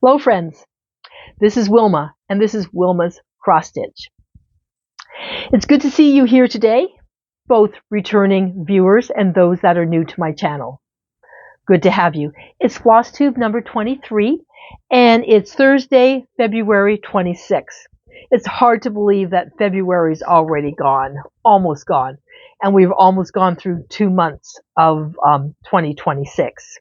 Hello friends, this is Wilma and this is Wilma's Cross Stitch. It's good to see you here today, both returning viewers and those that are new to my channel. Good to have you. It's Flosstube number 23 and it's Thursday, February 26th. It's hard to believe that February's already gone, almost gone, and we've almost gone through 2 months of 2026.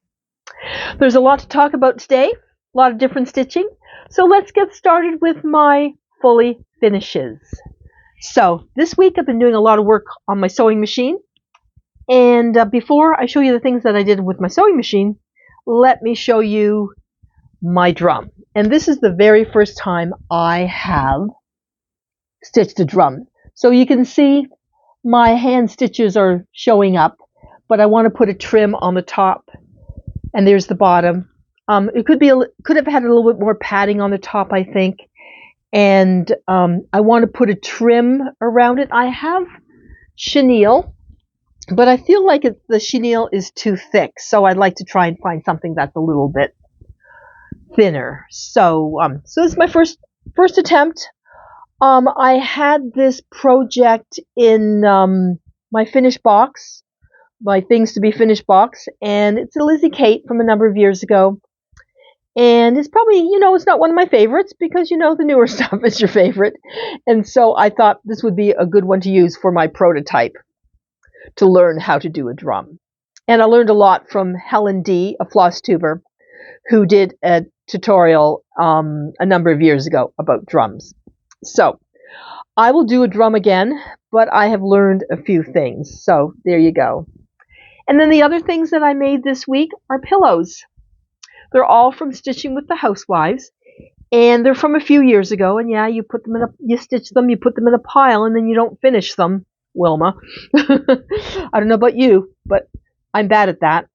There's a lot to talk about today. A lot of different stitching. So let's get started with my fully finishes. So this week I've been doing a lot of work on my sewing machine. And before I show you the things that I did with my sewing machine, let me show you my drum. And this is the very first time I have stitched a drum. So you can see my hand stitches are showing up, but I want to put a trim on the top. And there's the bottom. It could have had a little bit more padding on the top, I think. And I want to put a trim around it. I have chenille, but I feel like the chenille is too thick. So I'd like to try and find something that's a little bit thinner. So this is my first attempt. I had this project in my finished box, my things to be finished box, and it's a Lizzie Kate from a number of years ago. And it's probably, it's not one of my favorites because, the newer stuff is your favorite. And so I thought this would be a good one to use for my prototype to learn how to do a drum. And I learned a lot from Helen D, a Flosstuber, who did a tutorial a number of years ago about drums. So I will do a drum again, but I have learned a few things. So there you go. And then the other things that I made this week are pillows. They're all from Stitching with the Housewives, and they're from a few years ago. And yeah, you stitch them, you put them in a pile, and then you don't finish them, Wilma. I don't know about you, but I'm bad at that.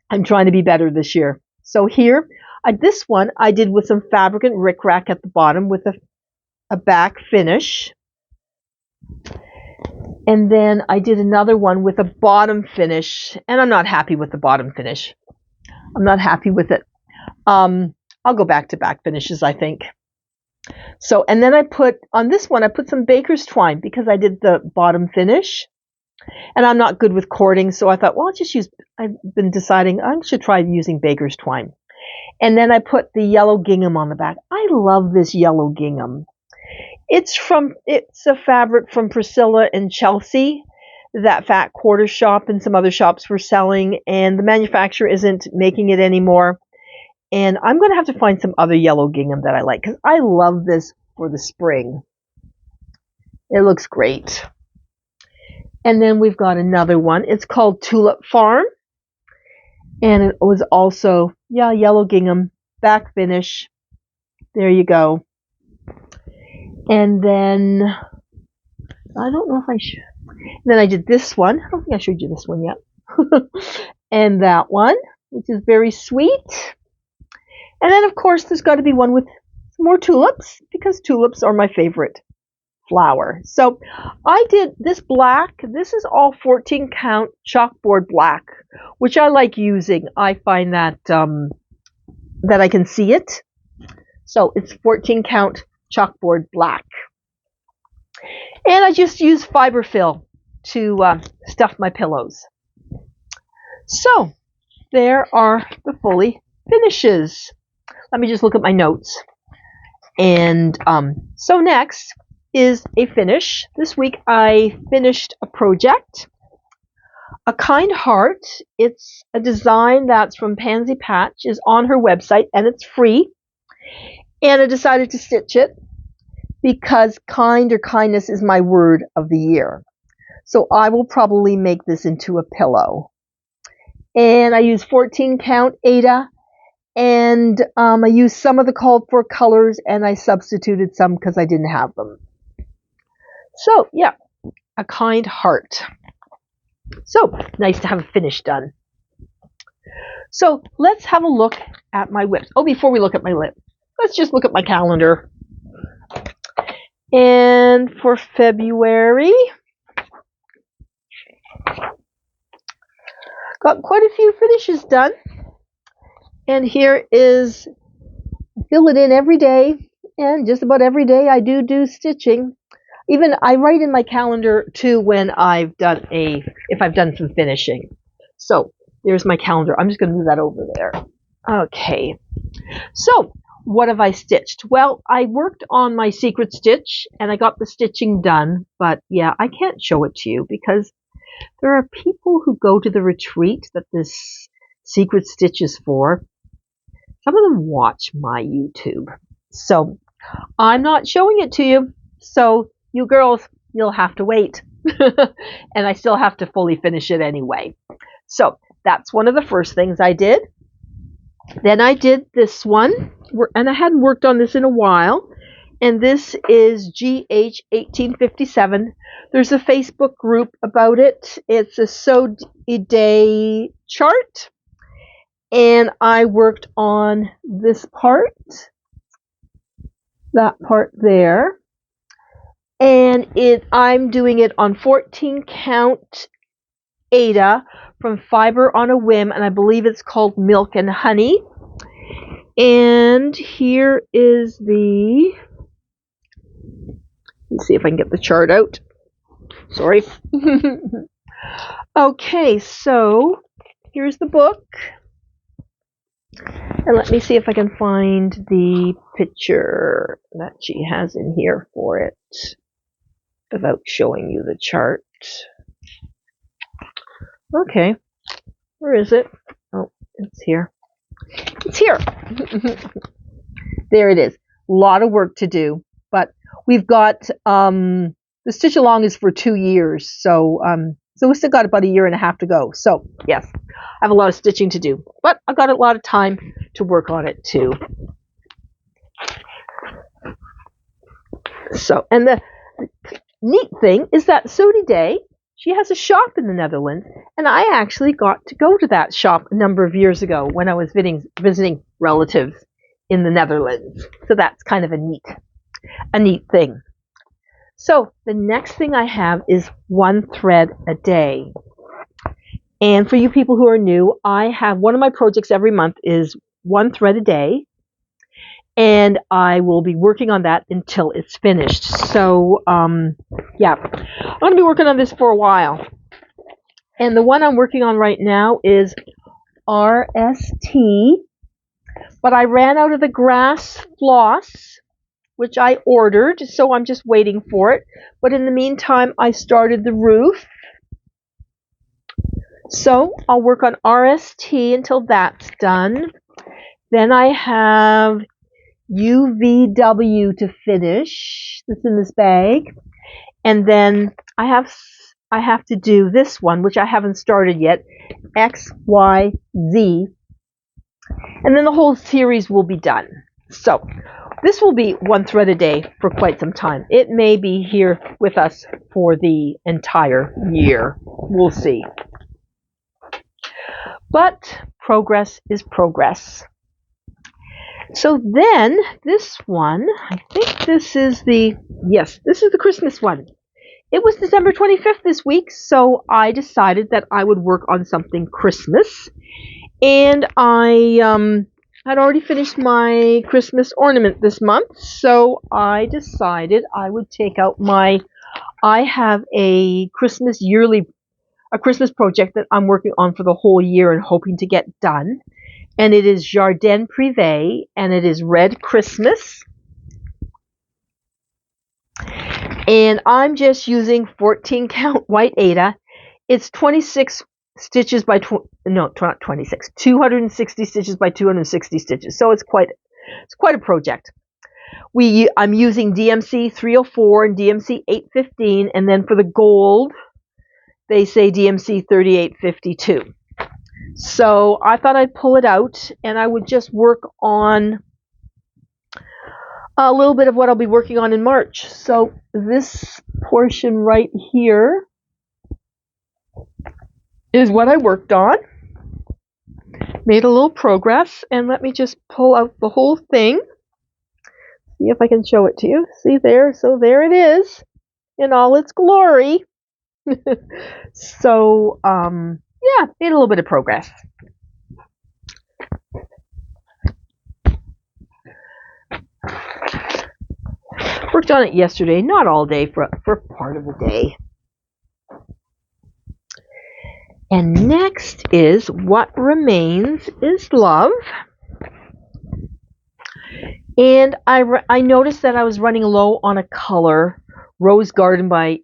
I'm trying to be better this year. So here, this one I did with some fabric and rickrack at the bottom with a back finish. And then I did another one with a bottom finish, and I'm not happy with the bottom finish. I'm not happy with it. I'll go back to back finishes, I think. So, and then on this one, I put some baker's twine because I did the bottom finish. And I'm not good with cording, so I thought, well, I've been deciding I should try using baker's twine. And then I put the yellow gingham on the back. I love this yellow gingham. It's a fabric from Priscilla and Chelsea. That Fat Quarter shop and some other shops were selling, and the manufacturer isn't making it anymore. And I'm going to have to find some other yellow gingham that I like because I love this for the spring. It looks great. And then we've got another one. It's called Tulip Farm, and it was also yellow gingham back finish. There you go. And then I don't know if I should. Then I did this one. I don't think I showed you this one yet. And that one, which is very sweet. And then, of course, there's got to be one with some more tulips because tulips are my favorite flower. So I did this black. This is all 14 count chalkboard black, which I like using. I find that that I can see it. So it's 14 count chalkboard black. And I just use fiber fill to stuff my pillows. So there are the fully finishes. Let me just look at my notes. And so next is a finish. This week I finished a project, A Kind Heart. It's a design that's from Pansy Patch, is on her website, and it's free. And I decided to stitch it because kind or kindness is my word of the year. So I will probably make this into a pillow. And I use 14 count Aida, and I used some of the called for colors, and I substituted some because I didn't have them. So yeah, A Kind Heart. So nice to have a finish done. So let's have a look at my WIPs. Oh, before we look at my WIP, let's just look at my calendar. And for February, got quite a few finishes done. And here is fill it in every day, and just about every day I do stitching. Even I write in my calendar too when if I've done some finishing. So there's my calendar. I'm just going to move that over there. Okay. So what have I stitched? Well, I worked on my secret stitch and I got the stitching done, but yeah, I can't show it to you because there are people who go to the retreat that this secret stitch is for. Some of them watch my YouTube. So I'm not showing it to you. So you girls, you'll have to wait. And I still have to fully finish it anyway. So that's one of the first things I did. Then I did this one, and I hadn't worked on this in a while. And this is GH1857. There's a Facebook group about it. It's a sew-a-day chart. And I worked on this part, that part there. And I'm doing it on 14 count Aida from Fiber on a Whim, and I believe it's called Milk and Honey. And here is let's see if I can get the chart out. Sorry. Okay, so here's the book. And let me see if I can find the picture that she has in here for it without showing you the chart. Okay, where is it? Oh, it's here. It's here. There it is. A lot of work to do, but we've got the stitch along is for 2 years, so we still got about 1.5 years to go. So yes, I have a lot of stitching to do, but I've got a lot of time to work on it too. So, and the neat thing is that Sodi Day, she has a shop in the Netherlands, and I actually got to go to that shop a number of years ago when I was visiting relatives in the Netherlands. So that's kind of a neat thing. So the next thing I have is 1 thread a day. And for you people who are new, I have one of my projects every month is 1 thread a day. And I will be working on that until it's finished. So, yeah, I'm going to be working on this for a while. And the one I'm working on right now is RST. But I ran out of the grass floss, which I ordered, so I'm just waiting for it. But in the meantime, I started the roof. So I'll work on RST until that's done. Then I have UVW to finish. That's in this bag. And then I have to do this one, which I haven't started yet, XYZ. And then the whole series will be done. So this will be 1 thread a day for quite some time. It may be here with us for the entire year. We'll see. But progress is progress. So then this one, I think this is the Christmas one. It was December 25th this week, so I decided that I would work on something Christmas. And I had already finished my Christmas ornament this month, so I decided I would take out I have a Christmas project that I'm working on for the whole year and hoping to get done. And it is Jardin Privé, and it is Red Christmas. And I'm just using 14 count white Aida. It's 26 stitches by, not 26, 260 stitches by 260 stitches. So it's quite a project. I'm using DMC 304 and DMC 815, and then for the gold, they say DMC 3852. So I thought I'd pull it out and I would just work on a little bit of what I'll be working on in March. So this portion right here is what I worked on. Made a little progress, and let me just pull out the whole thing. See if I can show it to you. See there? So there it is in all its glory. So, yeah, made a little bit of progress. Worked on it yesterday, not all day, for part of the day. And next is What Remains is Love. And I noticed that I was running low on a color, Rose Garden by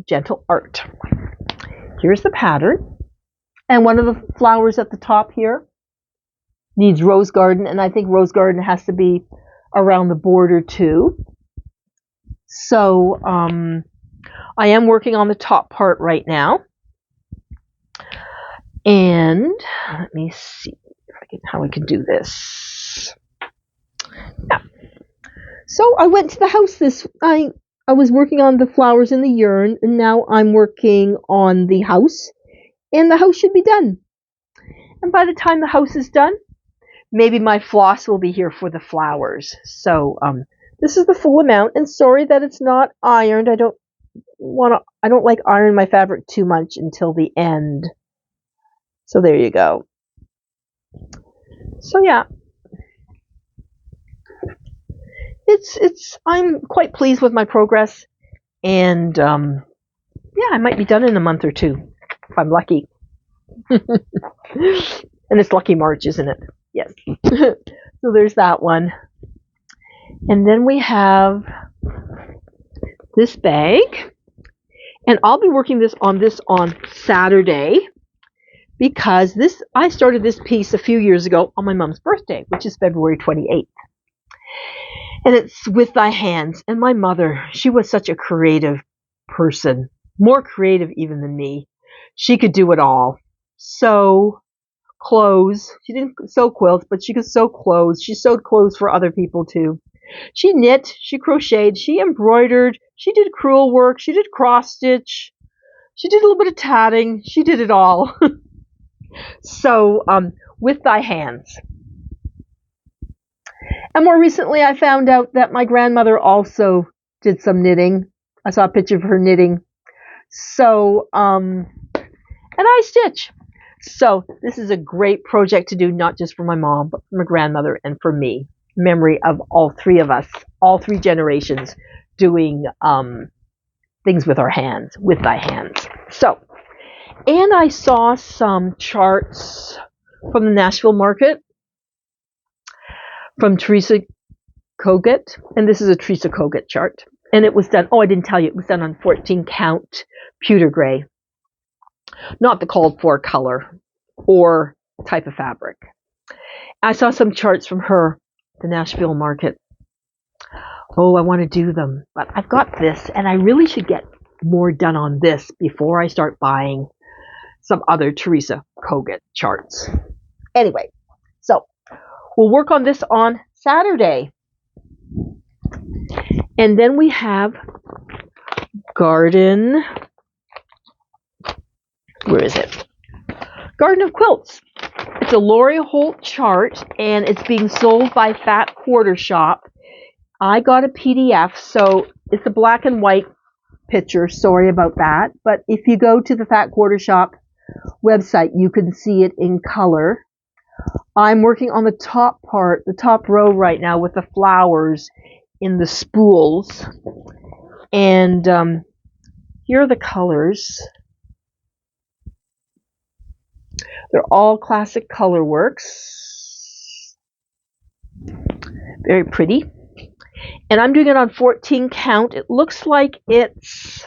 Gentle Art. Here's the pattern. And one of the flowers at the top here needs Rose Garden, and I think Rose Garden has to be around the border too. So I am working on the top part right now. And let me see how I can do this. Yeah. So I went to the house I was working on the flowers in the urn, and now I'm working on the house, and the house should be done. And by the time the house is done, maybe my floss will be here for the flowers. So this is the full amount, and sorry that it's not ironed. I don't like iron my fabric too much until the end. So there you go. So yeah, I'm quite pleased with my progress, and yeah, I might be done in a month or two if I'm lucky. And it's Lucky March, isn't it? Yes. So there's that one. And then we have this bag, and I'll be working on this on Saturday, because I started this piece a few years ago on my mom's birthday, which is February 28th. And it's With Thy Hands. And my mother, she was such a creative person, more creative even than me. She could do it all. Sew clothes. She didn't sew quilts, but she could sew clothes. She sewed clothes for other people too. She knit, she crocheted, she embroidered, she did crewel work, she did cross stitch, she did a little bit of tatting, she did it all. So, With Thy Hands. And more recently, I found out that my grandmother also did some knitting. I saw a picture of her knitting. So, and I stitch. So, this is a great project to do, not just for my mom, but for my grandmother and for me. Memory of all three of us, all three generations, doing things with our hands, with thy hands. So, and I saw some charts from the Nashville market from Teresa Kogut, and this is a Teresa Kogut chart. And it was done, I didn't tell you, it was done on 14 count pewter gray. Not the called for color or type of fabric. I saw some charts from her, the Nashville market. Oh, I want to do them, but I've got this, and I really should get more done on this before I start buying some other Teresa Kogut charts. Anyway, so we'll work on this on Saturday. And then we have Garden. Where is it? Garden of Quilts. It's a Lori Holt chart, and it's being sold by Fat Quarter Shop. I got a PDF, so it's a black and white picture. Sorry about that. But if you go to the Fat Quarter Shop website, you can see it in color. I'm working on the top part, the top row right now with the flowers in the spools. And here are the colors. They're all classic color works. Very pretty. And I'm doing it on 14 count. It looks like it's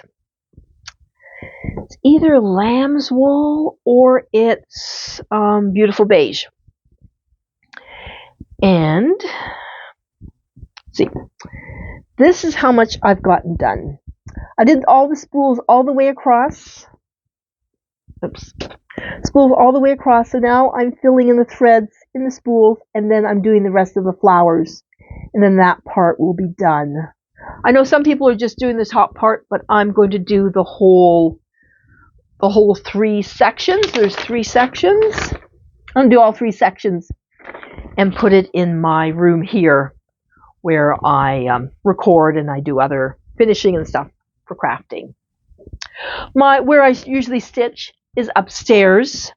either lamb's wool or it's beautiful beige. And see, this is how much I've gotten done. I did all the spools all the way across. Oops. Spools all the way across. So now I'm filling in the threads in the spools, and then I'm doing the rest of the flowers. And then that part will be done. I know some people are just doing the top part, but I'm going to do the whole 3 sections. There's 3 sections. I'm going to do all 3 sections and put it in my room here where I record and I do other finishing and stuff for crafting. Where I usually stitch is upstairs.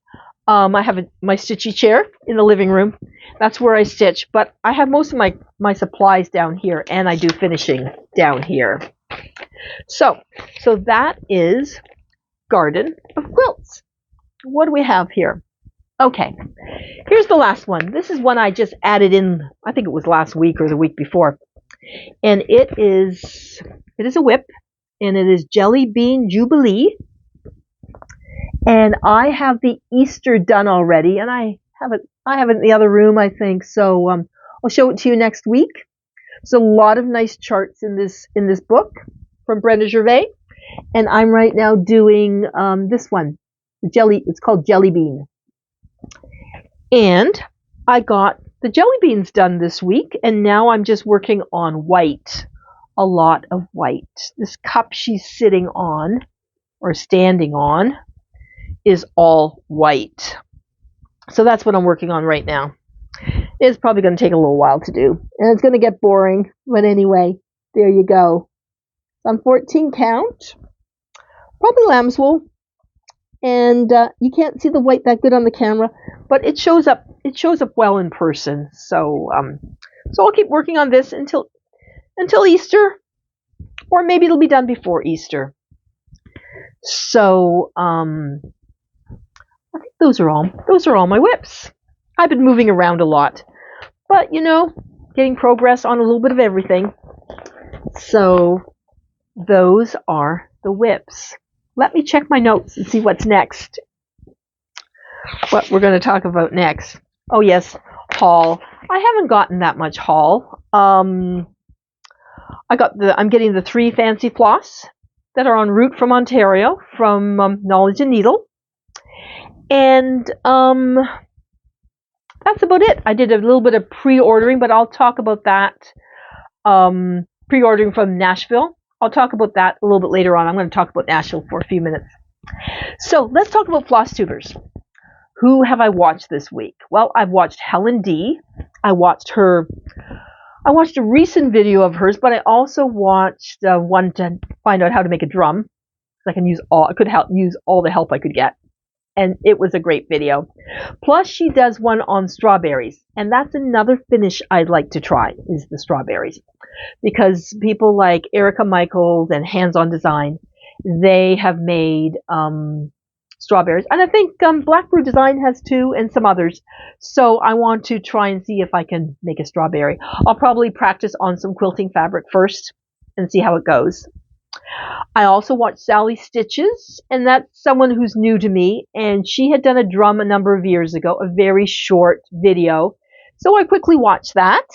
I have my stitchy chair in the living room. That's where I stitch, but I have most of my supplies down here, and I do finishing down here. So that is Garden of Quilts. What do we have here? Okay, here's the last one. This is one I just added in, I think it was last week or the week before. And it is a whip, and it is Jelly Bean Jubilee. And I have the Easter done already, and I have it in the other room, I think. So I'll show it to you next week. There's a lot of nice charts in this book from Brenda Gervais, and I'm right now doing this one. It's called Jelly Bean. And I got the jelly beans done this week, and now I'm just working on white. A lot of white. This cup she's sitting on, or standing on, is all white. So that's what I'm working on right now. It's probably going to take a little while to do, and it's going to get boring, but anyway, there you go. I'm 14 count, probably lamb's wool, and you can't see the white that good on the camera, but it shows up well in person. So I'll keep working on this until Easter, or maybe it'll be done before Easter. So I think those are all my whips. I've been moving around a lot, but getting progress on a little bit of everything. So those are the whips. Let me check my notes and see what's next. What we're going to talk about next. Oh yes, haul. I haven't gotten that much haul. I'm getting the 3 fancy floss that are en route from Ontario, from Knowledge and Needle. And that's about it. I did a little bit of pre-ordering, but I'll talk about that. Pre-ordering from Nashville. I'll talk about that a little bit later on. I'm going to talk about Nashville for a few minutes. So let's talk about Flosstubers. Who have I watched this week? Well, I've watched Helen D. I watched a recent video of hers, but I also watched one to find out how to make a drum. I could use all the help I could get. And it was a great video. Plus, she does one on strawberries. And that's another finish I'd like to try, is the strawberries. Because people like Erica Michaels and Hands On Design, they have made strawberries. And I think Black Brew Design has too, and some others. So I want to try and see if I can make a strawberry. I'll probably practice on some quilting fabric first and see how it goes. I also watched Sally Stitches, and that's someone who's new to me, and she had done a drum a number of years ago, a very short video. So I quickly watched that.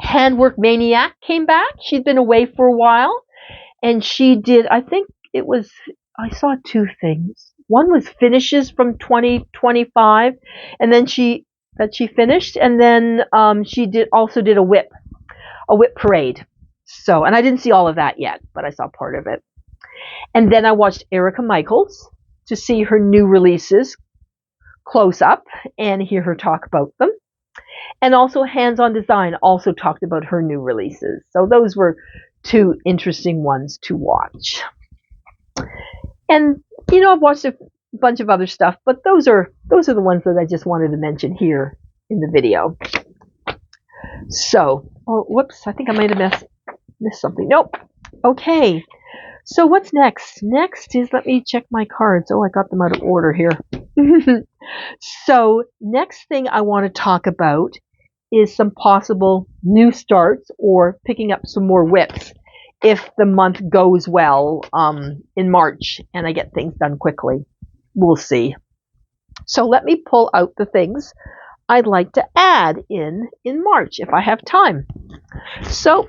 Handwork Maniac came back. She'd been away for a while, and she did, I saw 2 things. One was finishes from 2025, and then she finished, and then she also did a whip parade. So, and I didn't see all of that yet, but I saw part of it. And then I watched Erica Michaels to see her new releases close up and hear her talk about them. And also Hands On Design also talked about her new releases. So those were 2 interesting ones to watch. And I've watched a bunch of other stuff, but those are the ones that I just wanted to mention here in the video. So, whoops, I think I might have missed something. Nope. Okay. So what's next? Next is, let me check my cards. Oh, I got them out of order here. So next thing I want to talk about is some possible new starts or picking up some more whips if the month goes well in March and I get things done quickly. We'll see. So let me pull out the things I'd like to add in March if I have time. So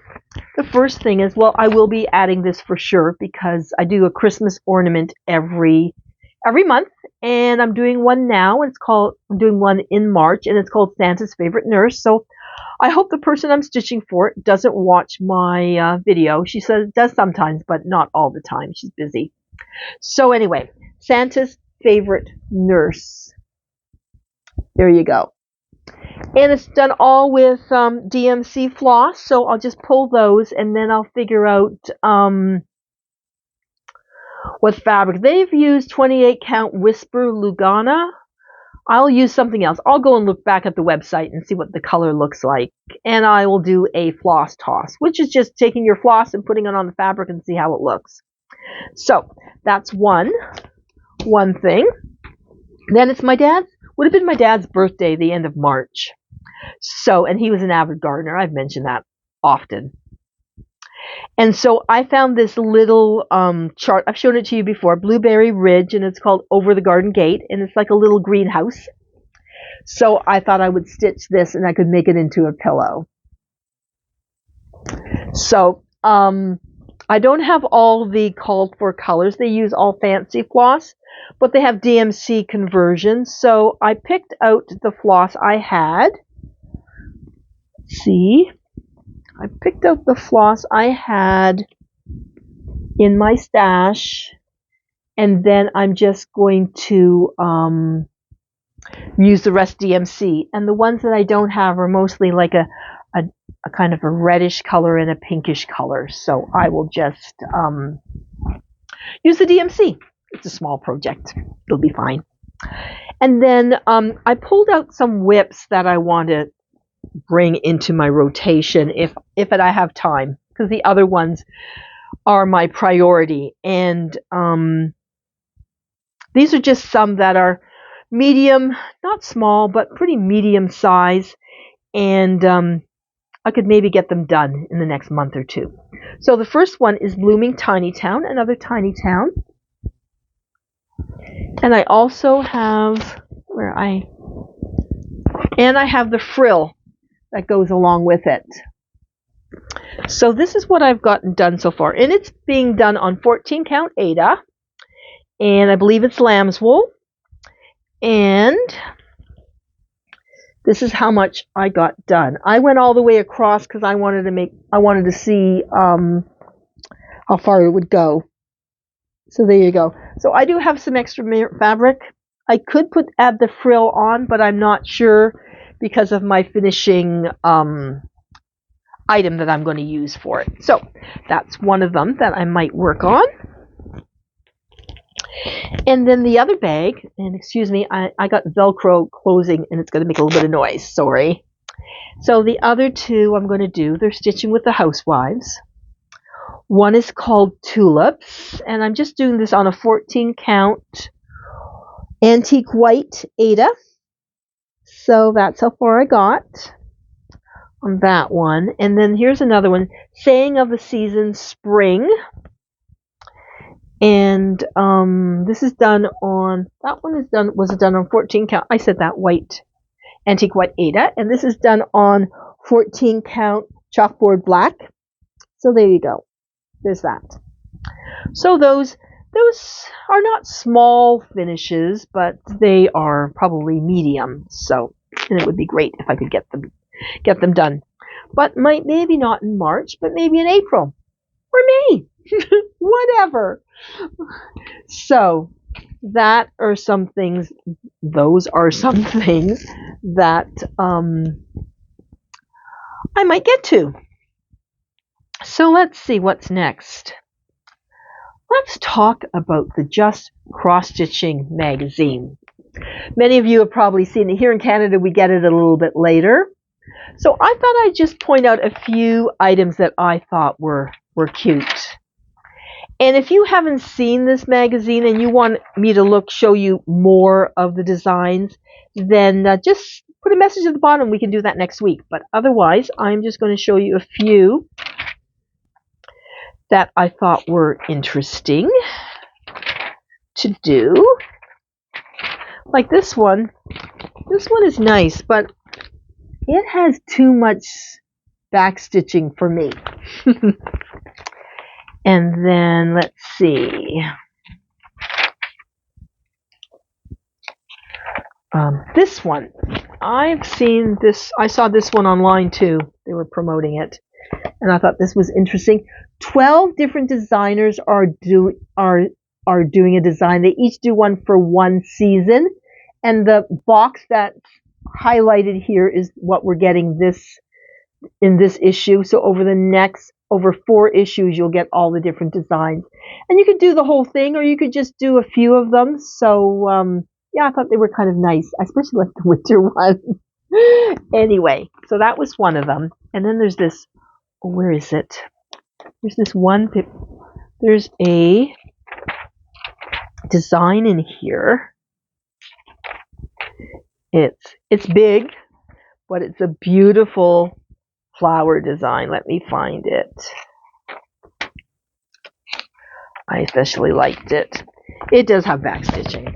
the first thing is, well, I will be adding this for sure because I do a Christmas ornament every month, and I'm doing one now. I'm doing one in March, and it's called Santa's Favorite Nurse. So I hope the person I'm stitching for doesn't watch my video. She says does sometimes, but not all the time. She's busy. So anyway, Santa's Favorite Nurse. There you go. And it's done all with DMC floss, so I'll just pull those and then I'll figure out what fabric. They've used 28 count Whisper Lugana. I'll use something else. I'll go and look back at the website and see what the color looks like. And I will do a floss toss, which is just taking your floss and putting it on the fabric and see how it looks. So that's one thing. Then it's would have been my dad's birthday, the end of March. So, and he was an avid gardener. I've mentioned that often. And so I found this little chart. I've shown it to you before, Blueberry Ridge, and it's called Over the Garden Gate, and it's like a little greenhouse. So I thought I would stitch this and I could make it into a pillow. So I don't have all the called for colors. They use all fancy floss, but they have DMC conversions. So I picked out the floss I had. Let's see. I picked out the floss I had in my stash, and then I'm just going to use the rest DMC. And the ones that I don't have are mostly like a kind of a reddish color and a pinkish color. So I will just use the DMC. It's a small project. It'll be fine. And then I pulled out some whips that I want to bring into my rotation if I have time, because the other ones are my priority. And these are just some that are medium, not small, but pretty medium size. And I could maybe get them done in the next month or two. So the first one is Blooming Tiny Town, another tiny town. And I also have I have the frill that goes along with it. So this is what I've gotten done so far. And it's being done on 14 count Aida. And I believe it's lamb's wool. And this is how much I got done. I went all the way across because I wanted to see how far it would go. So there you go. So I do have some extra fabric. I could add the frill on, but I'm not sure because of my finishing item that I'm going to use for it. So that's one of them that I might work on. And then the other bag, and excuse me, I got Velcro closing and it's going to make a little bit of noise, sorry. So the other two I'm going to do, they're stitching with the housewives. One is called Tulips, and I'm just doing this on a 14 count antique white Aida. So that's how far I got on that one. And then here's another one, Saying of the Season Spring. And this is done on, was done on 14 count. I said that white, antique white Aida. And this is done on 14 count chalkboard black. So there you go. There's that. So those are not small finishes, but they are probably medium. So, and it would be great if I could get them done. But maybe not in March, but maybe in April or May. Whatever. So those are some things that I might get to. So let's see what's next. Let's talk about the Just Cross Stitching magazine. Many of you have probably seen it. Here in Canada, we get it a little bit later. So I thought I'd just point out a few items that I thought were cute. And if you haven't seen this magazine and you want me to show you more of the designs, then just put a message at the bottom. We can do that next week. But otherwise, I'm just going to show you a few that I thought were interesting to do. Like this one. This one is nice, but it has too much back stitching for me. And then let's see. This one. I've seen this. I saw this one online too. They were promoting it. And I thought this was interesting. 12 different designers are doing a design. They each do one for one season. And the box that's highlighted here is what we're getting in this issue. So over 4 issues, you'll get all the different designs. And you could do the whole thing, or you could just do a few of them. So, Yeah, I thought they were kind of nice. I especially like the winter one. Anyway, so that was one of them. And then there's this, oh, where is it? There's this one, there's a design in here. It's big, but it's a beautiful flower design. Let me find it. I especially liked it. It does have back stitching,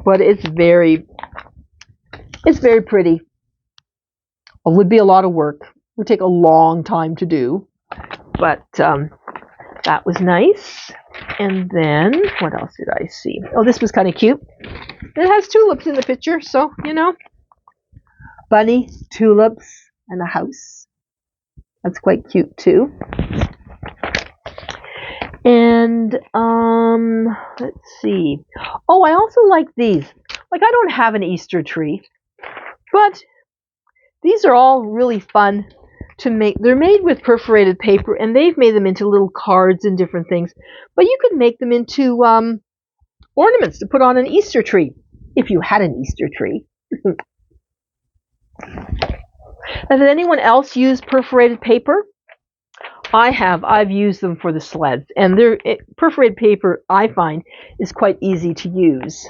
but it's very pretty. It would be a lot of work. It would take a long time to do, but that was nice. And then what else did I see? Oh, this was kind of cute. It has tulips in the picture, so you know, bunny, tulips, and a house. That's quite cute too. And let's see. Oh, I also like these. Like, I don't have an Easter tree, but these are all really fun to make. They're made with perforated paper, and they've made them into little cards and different things. But you could make them into ornaments to put on an Easter tree, if you had an Easter tree. Has anyone else used perforated paper? I have. I've used them for the sleds, and perforated paper, I find, is quite easy to use.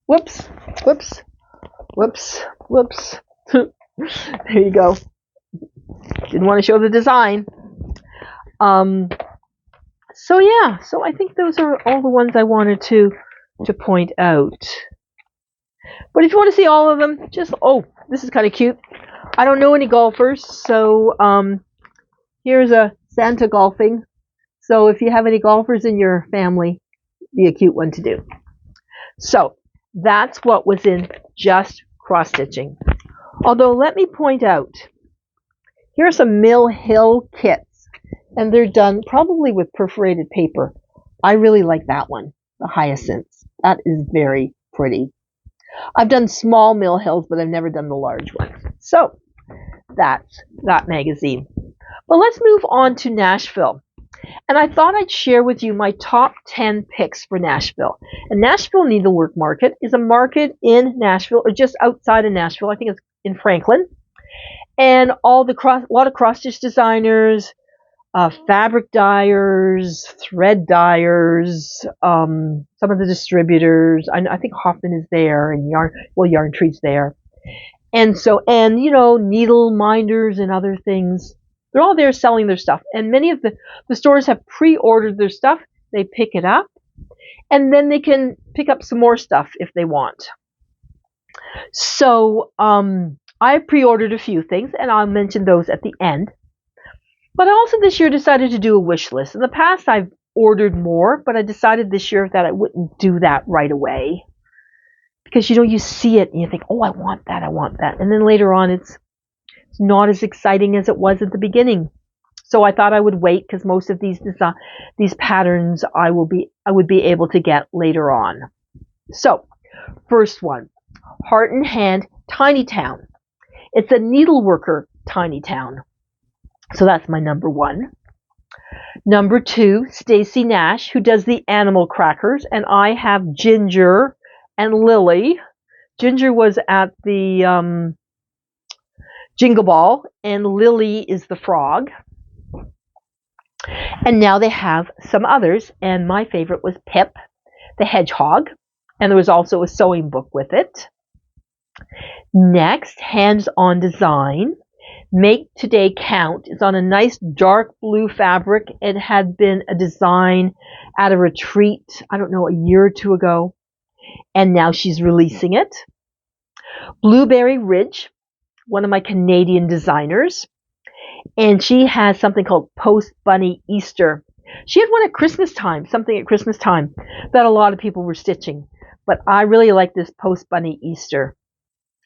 Whoops, whoops, whoops, whoops. There you go. Didn't want to show the design. So yeah, so I think those are all the ones I wanted to point out. But if you want to see all of them, just, oh, this is kind of cute. I don't know any golfers, so here's a Santa golfing. So if you have any golfers in your family, it'd be a cute one to do. So that's what was in just cross stitching. Although, let me point out, here are some Mill Hill kits, and they're done probably with perforated paper. I really like that one, the hyacinths. That is very pretty. I've done small Mill Hills, but I've never done the large ones. So that's that magazine. But let's move on to Nashville. And I thought I'd share with you my top 10 picks for Nashville. And Nashville Needlework Market is a market in Nashville, or just outside of Nashville. I think it's in Franklin. And a lot of cross-stitch designers, fabric dyers, thread dyers, some of the distributors. I think Hoffman is there, and Yarn Treat's there. And so, you know, needle minders and other things. They're all there selling their stuff. And many of the stores have pre-ordered their stuff. They pick it up, and then they can pick up some more stuff if they want. So I pre-ordered a few things, and I'll mention those at the end. But I also this year decided to do a wish list. In the past, I've ordered more, but I decided this year that I wouldn't do that right away. Because, you know, you see it and you think, oh, I want that. And then later on, it's not as exciting as it was at the beginning. So I thought I would wait, because most of these patterns I would be able to get later on. So, first one, Heart and Hand Tiny Town. It's a Needleworker Tiny Town. So that's my number one. Number two, Stacey Nash, who does the animal crackers, and I have Ginger and Lily. Ginger was at the Jingle Ball, and Lily is the frog. And now they have some others, and my favorite was Pip, the hedgehog, and there was also a sewing book with it. Next, Hands On Design. Make Today Count. It's on a nice dark blue fabric. It had been a design at a retreat, I don't know, a year or two ago, and now she's releasing it. Blueberry Ridge, one of my Canadian designers, and she has something called Postbunny Easter. She had one at Christmas time, something at Christmas time that a lot of people were stitching, but I really like this Postbunny Easter.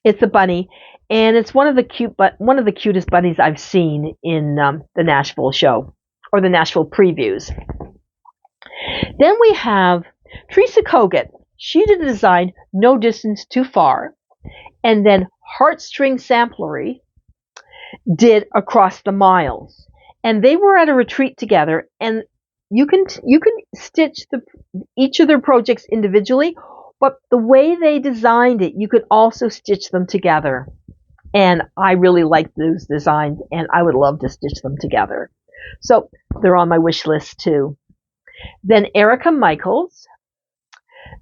It's a bunny, and it's one of the cutest bunnies I've seen in the Nashville show, or the Nashville previews. Then we have Teresa Kogut. She did a design, No Distance Too Far, and then Heartstring Samplery did Across the Miles, and they were at a retreat together. And you can stitch each of their projects individually, But the way they designed it, you could also stitch them together. And I really like those designs, and I would love to stitch them together. So they're on my wish list too. Then Erica Michaels,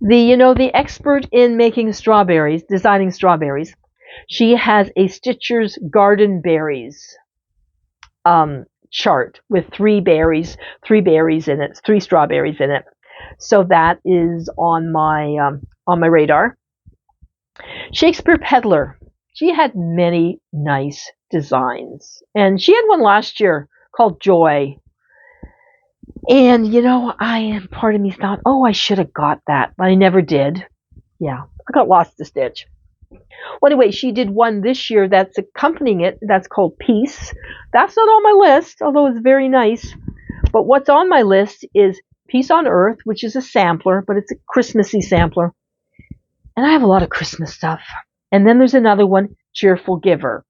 the expert in making strawberries, designing strawberries. She has a Stitcher's Garden Berries chart with three berries in it, 3 strawberries in it. So that is on my radar. Shakespeare Peddler. She had many nice designs, and she had one last year called Joy. And part of me thought, oh, I should have got that, but I never did. Yeah, I got lost to stitch. Well, anyway, she did one this year that's accompanying it. That's called Peace. That's not on my list, although it's very nice. But what's on my list is Peace on Earth, which is a sampler, but it's a Christmassy sampler. And I have a lot of Christmas stuff. And then there's another one, Cheerful Giver,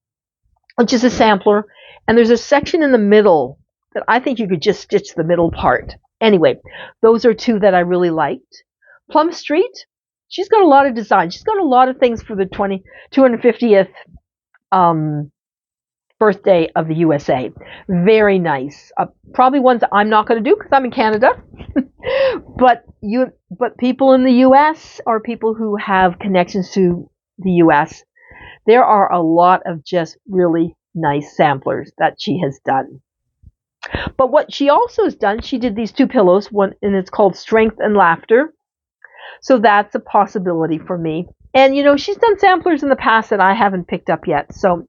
which is a sampler. And there's a section in the middle that I think you could just stitch the middle part. Anyway, those are 2 that I really liked. Plum Street, she's got a lot of design. She's got a lot of things for the 250th birthday of the USA. Very nice. Probably ones that I'm not going to do because I'm in Canada. but people in the US or people who have connections to the US, there are a lot of just really nice samplers that she has done. But what she also has done, she did these 2 pillows, one, and it's called Strength and Laughter. So that's a possibility for me. And, she's done samplers in the past that I haven't picked up yet. So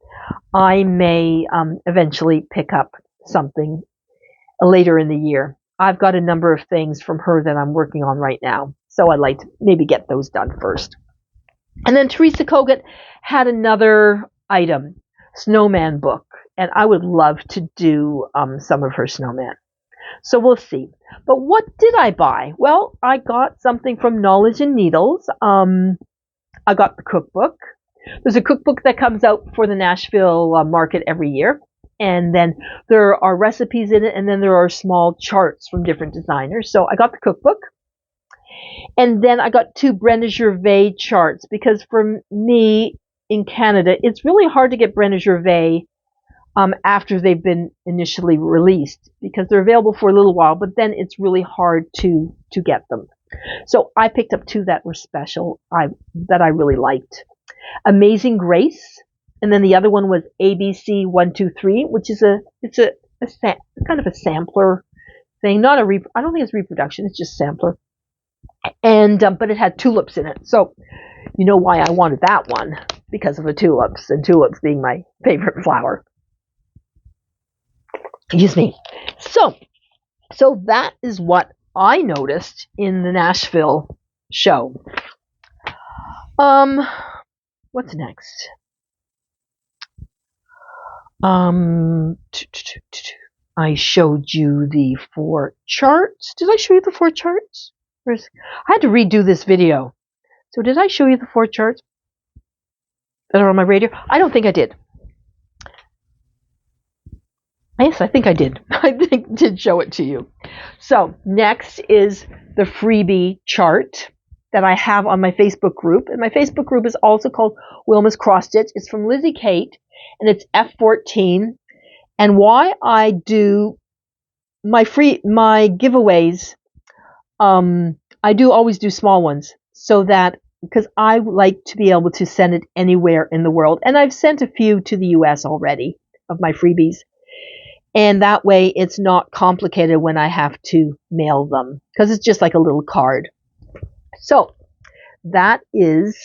I may eventually pick up something later in the year. I've got a number of things from her that I'm working on right now. So I'd like to maybe get those done first. And then Teresa Kogut had another item, Snowman book. And I would love to do some of her Snowman. So we'll see. But what did I buy? Well, I got something from Knowledge and Needles. I got the cookbook. There's a cookbook that comes out for the Nashville market every year. And then there are recipes in it, and then there are small charts from different designers. So I got the cookbook. And then I got 2 Brenda Gervais charts, because for me in Canada, it's really hard to get Brenda Gervais after they've been initially released, because they're available for a little while, but then it's really hard to get them. So I picked up 2 that were special, that I really liked. Amazing Grace, and then the other one was ABC 123, which is it's a kind of a sampler thing, I don't think it's reproduction, it's just sampler. And but it had tulips in it, so you know why I wanted that one, because of the tulips, and tulips being my favorite flower. Excuse me. So that is what I noticed in the Nashville show. What's next? I showed you the 4 charts. Did I show you the 4 charts? I had to redo this video. So did I show you the 4 charts that are on my radio? I don't think I did. Yes, I think I did. I did show it to you. So next is the freebie chart that I have on my Facebook group. And my Facebook group is also called Wilma's Cross Stitch. It's from Lizzie Kate, and it's F14. And why I do my giveaways, I do always do small ones, so that, because I like to be able to send it anywhere in the world. And I've sent a few to the US already of my freebies. And that way it's not complicated when I have to mail them, because it's just like a little card. So that is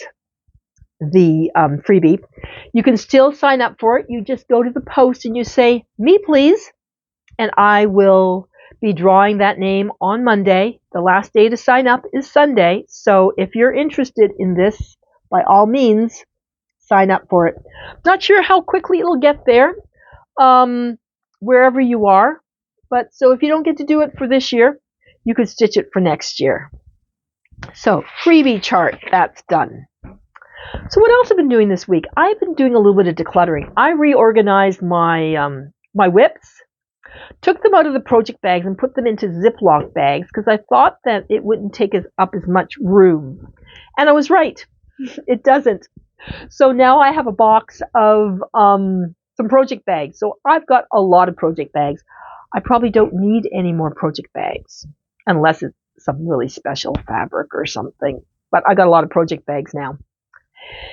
the freebie. You can still sign up for it. You just go to the post and you say, "Me, please," and I will be drawing that name on Monday. The last day to sign up is Sunday. So if you're interested in this, by all means, sign up for it. Not sure how quickly it'll get there, wherever you are. But so if you don't get to do it for this year, you could stitch it for next year. So freebie chart, that's done. So what else have I been doing this week? I've been doing a little bit of decluttering. I reorganized my my whips, took them out of the project bags and put them into Ziploc bags, because I thought that it wouldn't take up as much room. And I was right. It doesn't. So now I have a box of some project bags. So I've got a lot of project bags. I probably don't need any more project bags unless it's some really special fabric or something. But I got a lot of project bags now.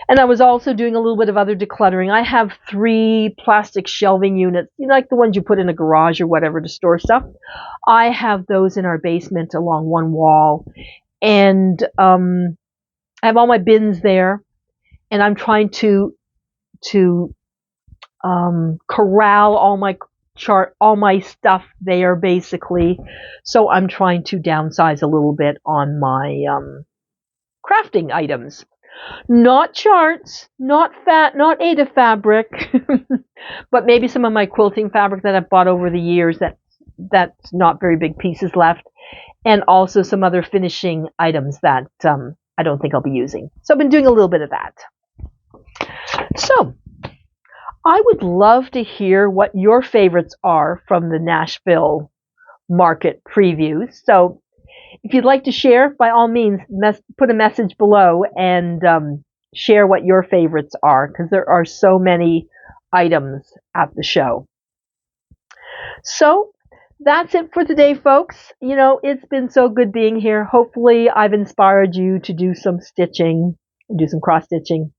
And I was also doing a little bit of other decluttering. I have 3 plastic shelving units, like the ones you put in a garage or whatever to store stuff. I have those in our basement along one wall. And I have all my bins there. And I'm trying to corral all my stuff there basically. So I'm trying to downsize a little bit on my crafting items. Not charts, not Ada fabric, but maybe some of my quilting fabric that I've bought over the years that's not very big pieces left, and also some other finishing items that I don't think I'll be using. So I've been doing a little bit of that. So I would love to hear what your favorites are from the Nashville market previews. So if you'd like to share, by all means, put a message below and share what your favorites are, because there are so many items at the show. So that's it for today, folks. It's been so good being here. Hopefully I've inspired you to do some stitching, do some cross stitching.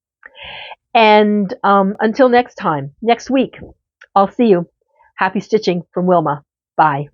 And until next time, next week, I'll see you. Happy stitching from Wilma. Bye.